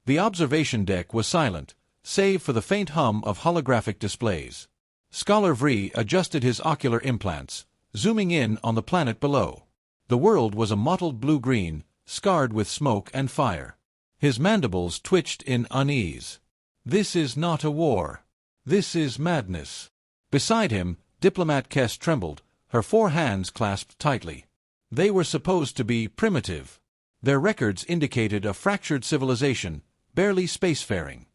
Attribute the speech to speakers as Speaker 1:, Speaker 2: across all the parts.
Speaker 1: The observation deck was silent, save for the faint hum of holographic displays. 𝗦𝗲𝘀 adjusted his ocular implants, zooming in on the planet below. The world was a mottled blue-green, scarred with smoke and fire. His mandibles twitched in unease. This is not a war. This is madness. Beside him, 𝗕𝗲𝘀 trembled, her 4 hands clasped tightly. They were supposed to be primitive. Their records indicated a fractured civilization, barely spacefaring.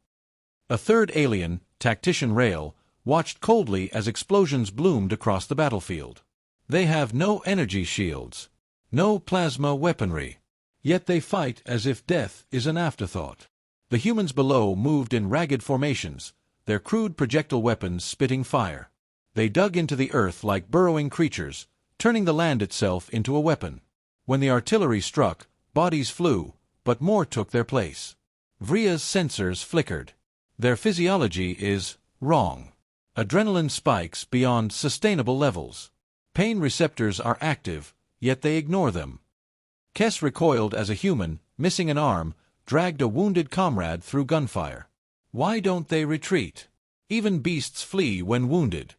Speaker 1: A third alien, Tactician 𝗕𝗲, watched coldly as explosions bloomed across the battlefield. They have no energy shields, no plasma weaponry. Yet they fight as if death is an afterthought. The humans below moved in ragged formations, their crude projectile weapons spitting fire. They dug into the earth like burrowing creatures, turning the land itself into a weapon. When the artillery struck, bodies flew, but more took their place. 𝗕𝗲's sensors flickered. Their physiology is wrong. Adrenaline spikes beyond sustainable levels. Pain receptors are active, yet they ignore them. 𝗕𝗲 recoiled as a human, missing an arm, dragged a wounded comrade through gunfire. Why don't they retreat? Even beasts flee when wounded.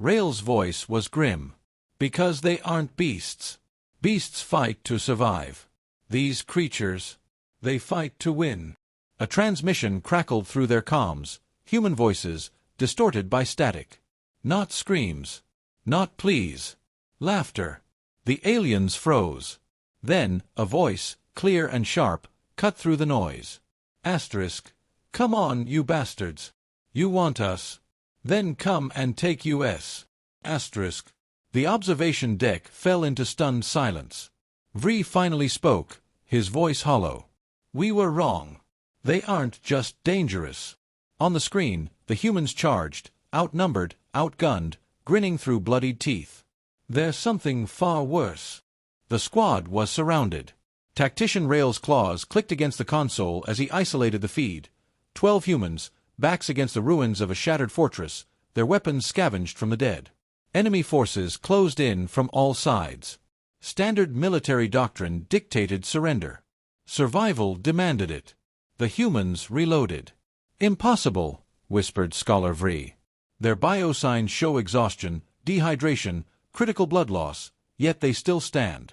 Speaker 1: 𝗕𝗲's voice was grim. Because they aren't beasts. Beasts fight to survive. These creatures, they fight to win. A transmission crackled through their comms, human voices, distorted by static. Not screams. Not pleas. Laughter. The aliens froze. Then, a voice, clear and sharp, cut through the noise. *, come on, you bastards. You want us? Then come and take us. *. The observation deck fell into stunned silence. 𝗕𝗲 finally spoke, his voice hollow. We were wrong. They aren't just dangerous. On the screen, the humans charged, outnumbered, outgunned, grinning through bloodied teeth. There's something far worse. The squad was surrounded. Tactician 𝗕𝗲's claws clicked against the console as he isolated the feed. 12 humans, backs against the ruins of a shattered fortress, their weapons scavenged from the dead. Enemy forces closed in from all sides. Standard military doctrine dictated surrender. Survival demanded it. The humans reloaded. Impossible, whispered 𝗦𝗲𝘀. Their biosigns show exhaustion, dehydration, critical blood loss, yet they still stand.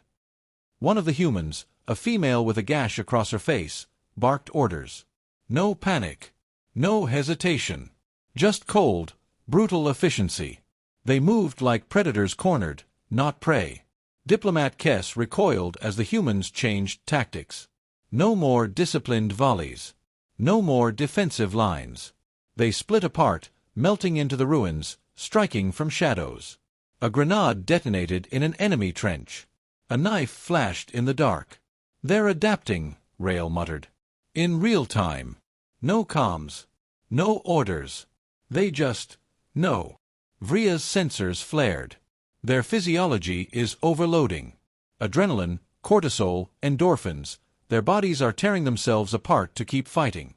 Speaker 1: One of the humans, a female with a gash across her face, barked orders. No panic. No hesitation. Just cold, brutal efficiency. They moved like predators cornered, not prey. 𝗕𝗲𝘀 recoiled as the humans changed tactics. No more disciplined volleys. No more defensive lines. They split apart, melting into the ruins, striking from shadows. A grenade detonated in an enemy trench. A knife flashed in the dark. They're adapting, 𝗕𝗲 muttered. In real time. No comms. No orders. They just know. 𝗕𝗲's sensors flared. Their physiology is overloading. Adrenaline, cortisol, endorphins. Their bodies are tearing themselves apart to keep fighting.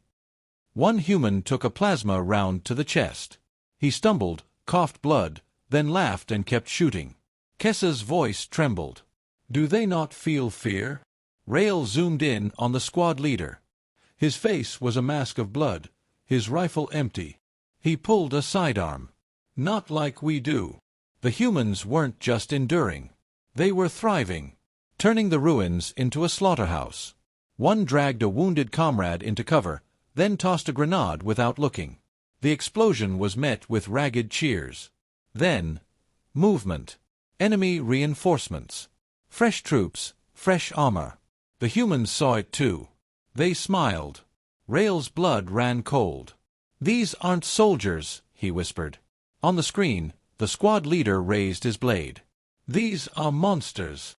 Speaker 1: One human took a plasma round to the chest. He stumbled, coughed blood, then laughed and kept shooting. 𝗕𝗲's voice trembled. Do they not feel fear? 𝗕𝗲 zoomed in on the squad leader. His face was a mask of blood, his rifle empty. He pulled a sidearm. Not like we do. The humans weren't just enduring. They were thriving, turning the ruins into a slaughterhouse. One dragged a wounded comrade into cover, then tossed a grenade without looking. The explosion was met with ragged cheers. Then, movement. Enemy reinforcements. Fresh troops, fresh armor. The humans saw it too. They smiled. 𝗕𝗲's blood ran cold. These aren't soldiers, he whispered. On the screen, the squad leader raised his blade. These are monsters.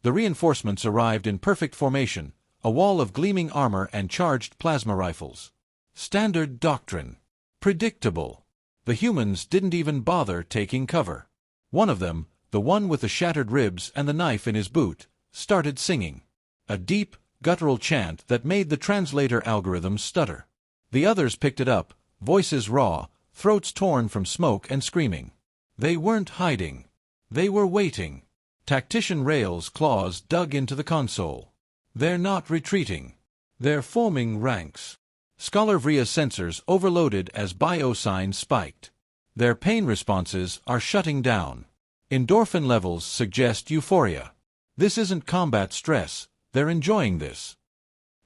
Speaker 1: The reinforcements arrived in perfect formation, a wall of gleaming armor and charged plasma rifles. Standard doctrine. Predictable. The humans didn't even bother taking cover. One of them, the one with the shattered ribs and the knife in his boot, started singing. A deep, guttural chant that made the translator algorithm stutter. The others picked it up, voices raw, throats torn from smoke and screaming. They weren't hiding. They were waiting. Tactician 𝗕𝗲's claws dug into the console. They're not retreating. They're forming ranks. 𝗕𝗲𝘀 sensors overloaded as bio signs spiked. Their pain responses are shutting down. Endorphin levels suggest euphoria. This isn't combat stress, they're enjoying this.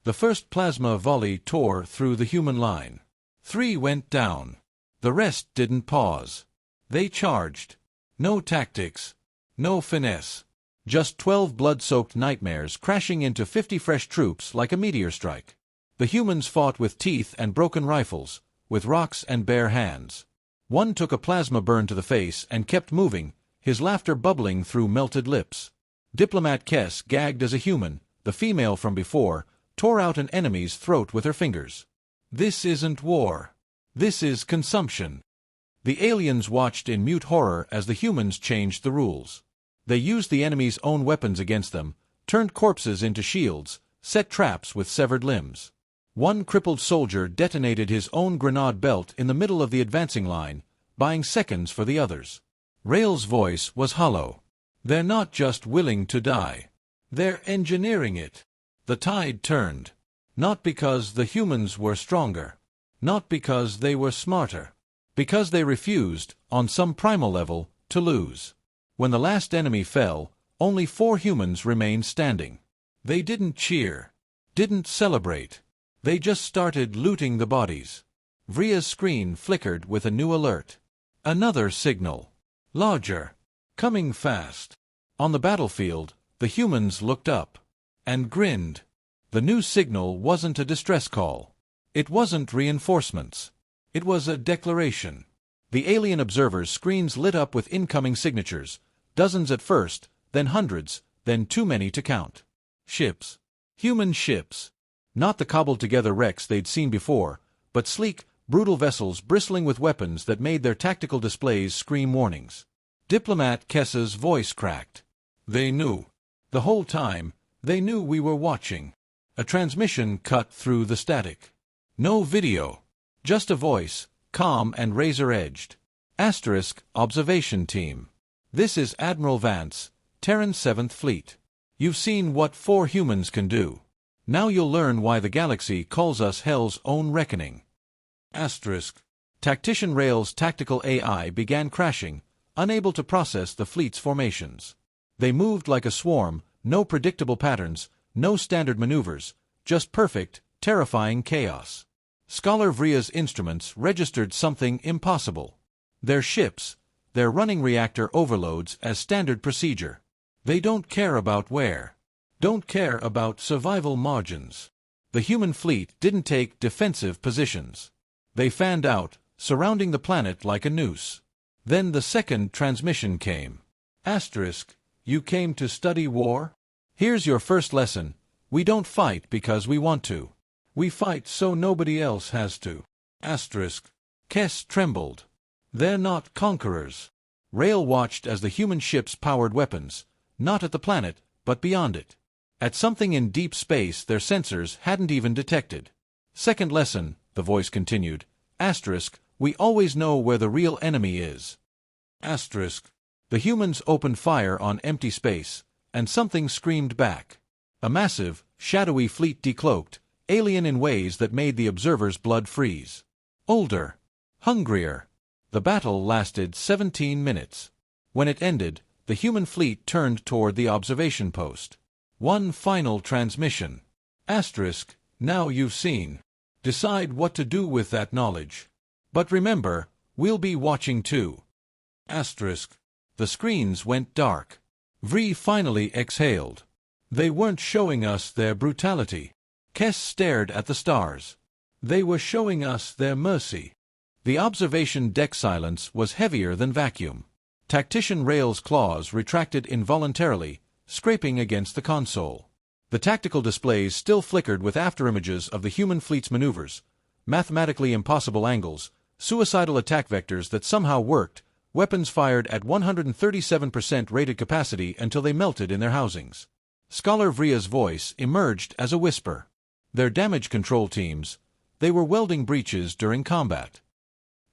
Speaker 1: The first plasma volley tore through the human line. 3 went down. The rest didn't pause. They charged. No tactics. No finesse. Just 12 blood-soaked nightmares crashing into 50 fresh troops like a meteor strike. The humans fought with teeth and broken rifles, with rocks and bare hands. One took a plasma burn to the face and kept moving, his laughter bubbling through melted lips. 𝗕𝗲𝘀𝘁, gagged as a human, the female from before, tore out an enemy's throat with her fingers. This isn't war. This is consumption. The aliens watched in mute horror as the humans changed the rules. They used the enemy's own weapons against them, turned corpses into shields, set traps with severed limbs. One crippled soldier detonated his own grenade belt in the middle of the advancing line, buying seconds for the others. 𝗕𝗲's voice was hollow. They're not just willing to die. They're engineering it. The tide turned. Not because the humans were stronger. Not because they were smarter. Because they refused, on some primal level, to lose. When the last enemy fell, only 4 humans remained standing. They didn't cheer. Didn't celebrate. They just started looting the bodies. 𝗕𝗲's screen flickered with a new alert. Another signal. Larger. Coming fast. On the battlefield, the humans looked up. And grinned. The new signal wasn't a distress call. It wasn't reinforcements. It was a declaration. The alien observers' screens lit up with incoming signatures, dozens at first, then hundreds, then too many to count. Ships. Human ships. Not the cobbled-together wrecks they'd seen before, but sleek, brutal vessels bristling with weapons that made their tactical displays scream warnings. 𝗕𝗲𝘀𝘁's voice cracked. They knew. The whole time, they knew we were watching. A transmission cut through the static. No video. Just a voice, calm and razor-edged. *Observation Team. This is Admiral Vance, Terran's 7th Fleet. You've seen what 4 humans can do. Now you'll learn why the galaxy calls us Hell's own reckoning. Tactician Rail's tactical AI began crashing, unable to process the fleet's formations. They moved like a swarm, no predictable patterns, no standard maneuvers, just perfect, terrifying chaos. 𝗕𝗲𝘀's instruments registered something impossible. Their ships, their running reactor overloads as standard procedure. They don't care about where. Don't care about survival margins. The human fleet didn't take defensive positions. They fanned out, surrounding the planet like a noose. Then the second transmission came. You came to study war? Here's your first lesson. We don't fight because we want to. We fight so nobody else has to. *Kes trembled. They're not conquerors. Rail watched as the human ships powered weapons, not at the planet, but beyond it. At something in deep space their sensors hadn't even detected. Second lesson, the voice continued. We always know where the real enemy is. The humans opened fire on empty space, and something screamed back. A massive, shadowy fleet decloaked, alien in ways that made the observers' blood freeze. Older. Hungrier. The battle lasted 17 minutes. When it ended, the human fleet turned toward the observation post. One final transmission. Now you've seen. Decide what to do with that knowledge. But remember, we'll be watching too. The screens went dark. 𝗕𝗲 finally exhaled. They weren't showing us their brutality. 𝗕𝗲 stared at the stars. They were showing us their mercy. The observation deck silence was heavier than vacuum. Tactician Rail's claws retracted involuntarily, scraping against the console. The tactical displays still flickered with afterimages of the human fleet's maneuvers, mathematically impossible angles, suicidal attack vectors that somehow worked, weapons fired at 137% rated capacity until they melted in their housings. 𝗕𝗲𝘀's voice emerged as a whisper. Their damage control teams, they were welding breaches during combat.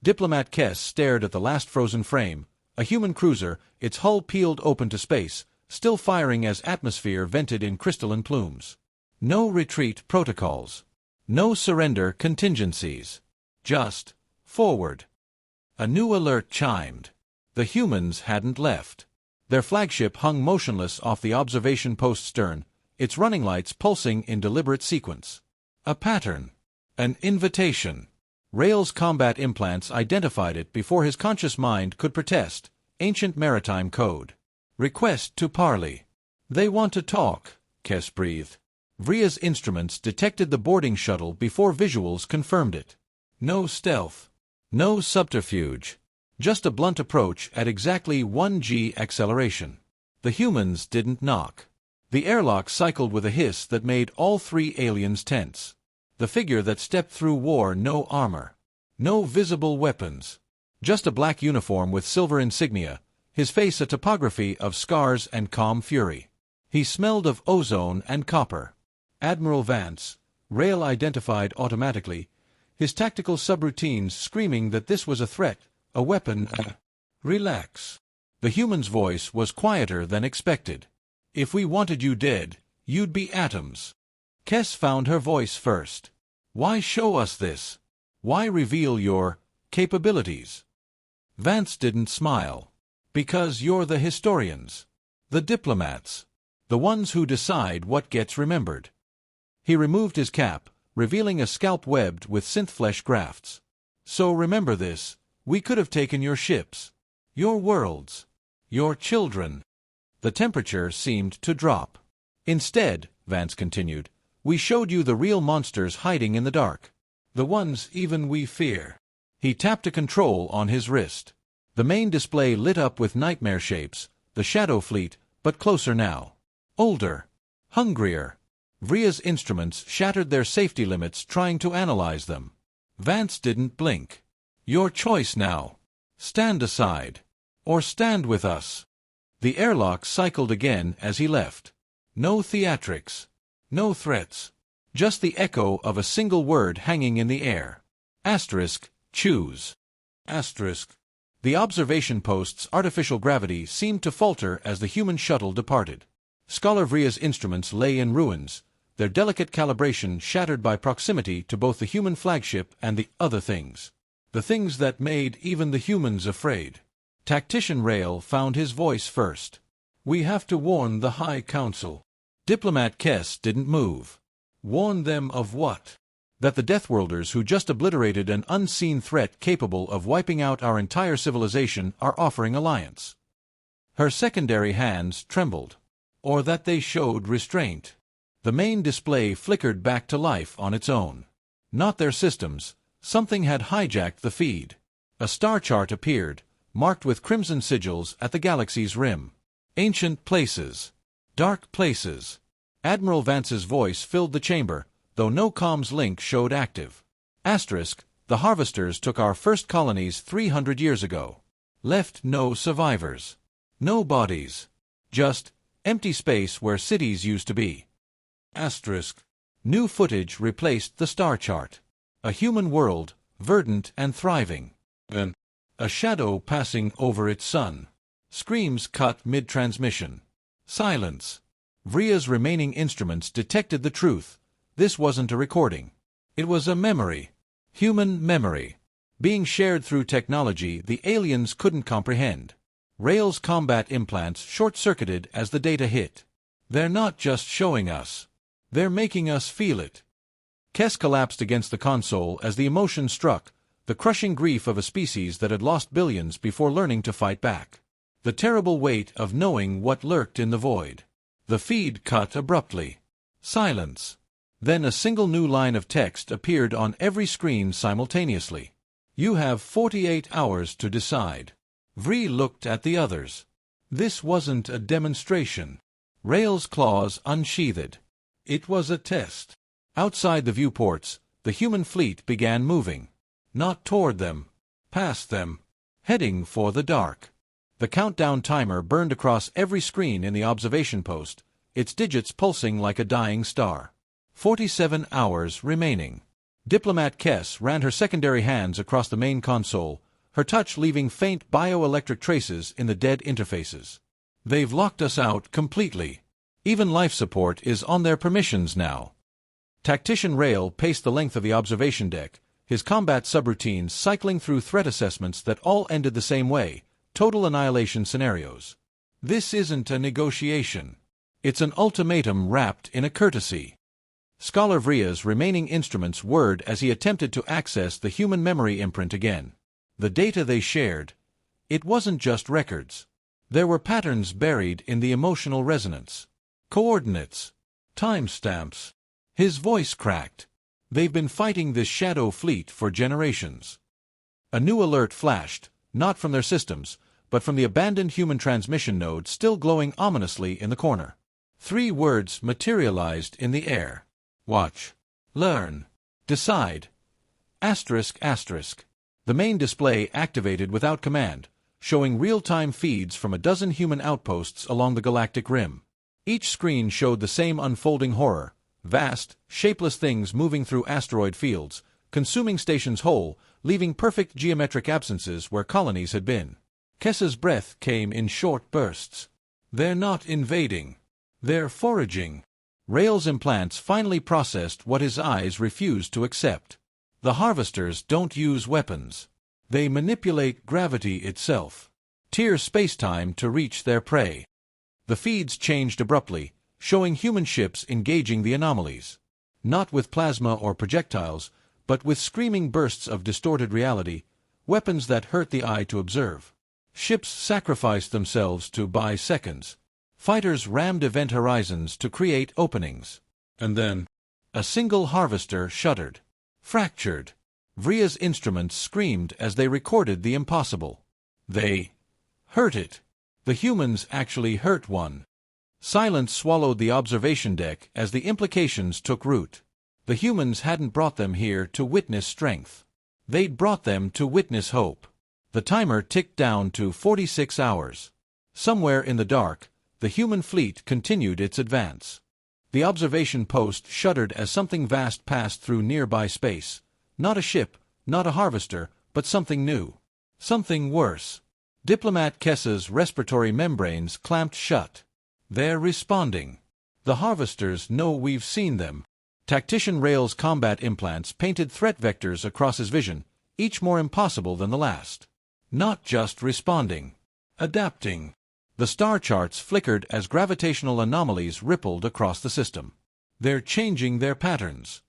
Speaker 1: 𝗕𝗲𝘀𝘁 stared at the last frozen frame, a human cruiser, its hull peeled open to space, still firing as atmosphere vented in crystalline plumes. No retreat protocols. No surrender contingencies. Just forward. A new alert chimed. The humans hadn't left. Their flagship hung motionless off the observation post stern, its running lights pulsing in deliberate sequence. A pattern. An invitation. Rail's combat implants identified it before his conscious mind could protest. Ancient maritime code. Request to parley. They want to talk, 𝗕𝗲𝘀 breathed. 𝗕𝗲𝘀's instruments detected the boarding shuttle before visuals confirmed it. No stealth. No subterfuge. Just a blunt approach at exactly 1G acceleration. The humans didn't knock. The airlock cycled with a hiss that made all three aliens tense. The figure that stepped through wore no armor. No visible weapons. Just a black uniform with silver insignia, his face a topography of scars and calm fury. He smelled of ozone and copper. Admiral Vance, Rail identified automatically, his tactical subroutines screaming that this was a threat, a weapon. Relax. The human's voice was quieter than expected. If we wanted you dead, you'd be atoms. 𝗕𝗲𝘀 found her voice first. Why show us this? Why reveal your capabilities? Vance didn't smile. Because you're the historians. The diplomats. The ones who decide what gets remembered. He removed his cap, revealing a scalp webbed with synth-flesh grafts. So remember this, we could have taken your ships. Your worlds. Your children. The temperature seemed to drop. Instead, Vance continued, we showed you the real monsters hiding in the dark. The ones even we fear. He tapped a control on his wrist. The main display lit up with nightmare shapes, the Shadow Fleet, but closer now. Older. Hungrier. 𝗕𝗲𝘀's instruments shattered their safety limits trying to analyze them. Vance didn't blink. Your choice now. Stand aside. Or stand with us. The airlock cycled again as he left. No theatrics. No threats. Just the echo of a single word hanging in the air. *choose. The observation post's artificial gravity seemed to falter as the human shuttle departed. Scholar 𝗕𝗲𝘀's instruments lay in ruins, their delicate calibration shattered by proximity to both the human flagship and the other things. The things that made even the humans afraid. Tactician Rail found his voice first. We have to warn the High Council. Diplomat 𝗕𝗲𝘀 didn't move. Warn them of what? That the Deathworlders who just obliterated an unseen threat capable of wiping out our entire civilization are offering alliance. Her secondary hands trembled. Or that they showed restraint. The main display flickered back to life on its own. Not their systems. Something had hijacked the feed. A star chart appeared, marked with crimson sigils at the galaxy's rim. Ancient places. Dark places. Admiral Vance's voice filled the chamber, though no comms link showed active. The Harvesters took our first colonies 300 years ago. Left no survivors. No bodies. Just empty space where cities used to be. New footage replaced the star chart. A human world, verdant and thriving. Then, a shadow passing over its sun. Screams cut mid-transmission. Silence. 𝗕𝗲𝘀's remaining instruments detected the truth. This wasn't a recording. It was a memory. Human memory. Being shared through technology the aliens couldn't comprehend. Rail's combat implants short-circuited as the data hit. They're not just showing us. They're making us feel it. 𝗕𝗲𝘀 collapsed against the console as the emotion struck, the crushing grief of a species that had lost billions before learning to fight back. The terrible weight of knowing what lurked in the void. The feed cut abruptly. Silence. Then a single new line of text appeared on every screen simultaneously. You have 48 hours to decide. 𝗕𝗲𝘀 looked at the others. This wasn't a demonstration. Rail's claws unsheathed. It was a test. Outside the viewports, the human fleet began moving. Not toward them. Past them. Heading for the dark. The countdown timer burned across every screen in the observation post, its digits pulsing like a dying star. 47 hours remaining. Diplomat 𝗕𝗲𝘀 ran her secondary hands across the main console, her touch leaving faint bioelectric traces in the dead interfaces. They've locked us out completely. Even life support is on their permissions now. Tactician 𝗕𝗲 paced the length of the observation deck, his combat subroutines cycling through threat assessments that all ended the same way: total annihilation scenarios. This isn't a negotiation. It's an ultimatum wrapped in a courtesy. 𝗕𝗲𝘀𝗶 remaining instruments whirred as he attempted to access the human memory imprint again. The data they shared, it wasn't just records. There were patterns buried in the emotional resonance. Coordinates. Timestamps. His voice cracked. They've been fighting this shadow fleet for generations. A new alert flashed, not from their systems, but from the abandoned human transmission node still glowing ominously in the corner. 3 words materialized in the air. Watch. Learn. Decide. ***. The main display activated without command, showing real-time feeds from a dozen human outposts along the galactic rim. Each screen showed the same unfolding horror: vast, shapeless things moving through asteroid fields, consuming stations whole, leaving perfect geometric absences where colonies had been. 𝗕𝗲's breath came in short bursts. They're not invading. They're foraging. 𝗕𝗲's implants finally processed what his eyes refused to accept. The harvesters don't use weapons. They manipulate gravity itself. Tear spacetime to reach their prey. The feeds changed abruptly, showing human ships engaging the anomalies. Not with plasma or projectiles, but with screaming bursts of distorted reality, weapons that hurt the eye to observe. Ships sacrificed themselves to buy seconds. Fighters rammed event horizons to create openings. And then, a single harvester shuddered. Fractured. 𝗕𝗲's instruments screamed as they recorded the impossible. They hurt it. The humans actually hurt one. Silence swallowed the observation deck as the implications took root. The humans hadn't brought them here to witness strength. They'd brought them to witness hope. The timer ticked down to 46 hours. Somewhere in the dark, the human fleet continued its advance. The observation post shuddered as something vast passed through nearby space. Not a ship, not a harvester, but something new. Something worse. 𝗕𝗲𝘀𝗁's respiratory membranes clamped shut. They're responding. The harvesters know we've seen them. Tactician 𝗕𝗲's combat implants painted threat vectors across his vision, each more impossible than the last. Not just responding. Adapting. The star charts flickered as gravitational anomalies rippled across the system. They're changing their patterns.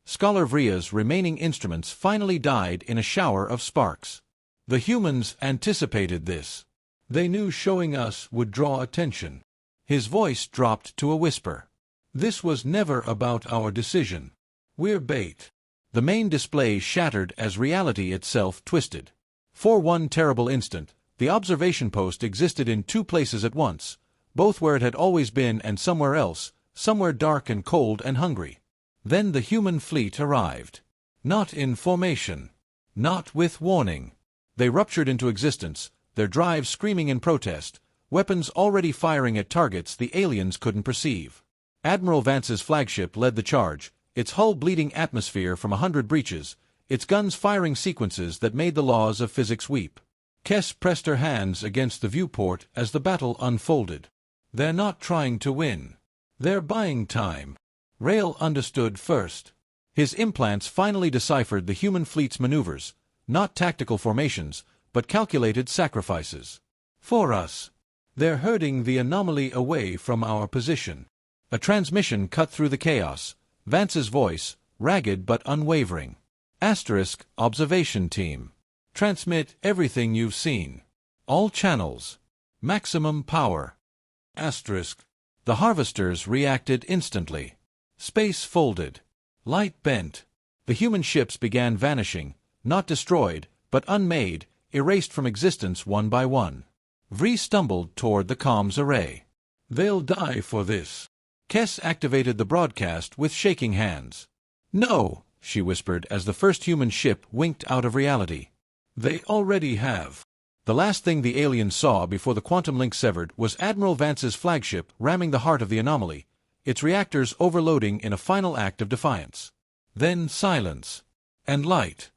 Speaker 1: 𝗕𝗲𝘀𝗁's remaining instruments finally died in a shower of sparks. The humans anticipated this. They knew showing us would draw attention. His voice dropped to a whisper. This was never about our decision. We're bait. The main display shattered as reality itself twisted. For one terrible instant, the observation post existed in 2 places at once, both where it had always been and somewhere else, somewhere dark and cold and hungry. Then the human fleet arrived. Not in formation. Not with warning. They ruptured into existence, their drives screaming in protest, weapons already firing at targets the aliens couldn't perceive. Admiral Vance's flagship led the charge, its hull bleeding atmosphere from 100 breaches, its guns firing sequences that made the laws of physics weep. 𝗕𝗲 pressed her hands against the viewport as the battle unfolded. They're not trying to win. They're buying time. 𝗕𝗲 understood first. His implants finally deciphered the human fleet's maneuvers, not tactical formations, but calculated sacrifices. For us. They're herding the anomaly away from our position. A transmission cut through the chaos, Vance's voice, ragged but unwavering. * observation team. Transmit everything you've seen. All channels. Maximum power. **. The harvesters reacted instantly. Space folded. Light bent. The human ships began vanishing, not destroyed, but unmade, erased from existence one by one. 𝗕𝗲 stumbled toward the comms array. They'll die for this. 𝗕𝗲 activated the broadcast with shaking hands. No, she whispered as the first human ship winked out of reality. They already have. The last thing the aliens saw before the quantum link severed was Admiral Vance's flagship ramming the heart of the anomaly, its reactors overloading in a final act of defiance. Then silence. And light.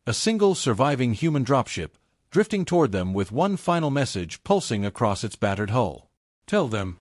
Speaker 1: A single surviving human dropship, drifting toward them with one final message pulsing across its battered hull. Tell them,